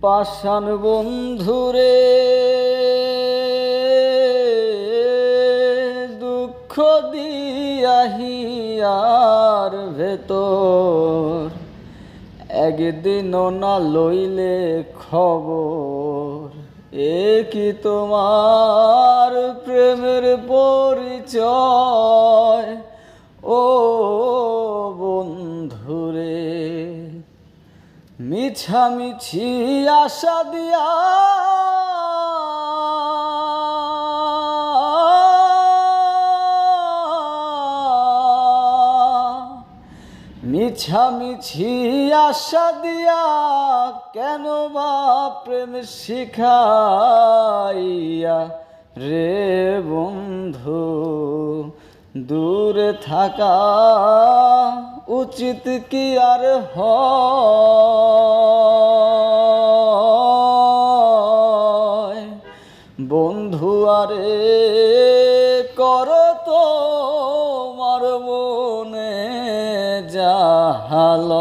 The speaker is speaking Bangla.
পাষাণ বন্ধুরে দুঃখ দিয়া হিয়ার ভেতর একদিনও না লইলে খবর। এ কি তোমার প্রেমের পরিচয় ও বন্ধুরে? মিছামিছি আশা দিয়া মিছামিছি আশা দিয়া কেন বা প্রেম শিখাইয়া রে বন্ধু দূরে থাকা উচিত কি আর হয়? বন্ধু আরে কর তোমার মনে জাহাল।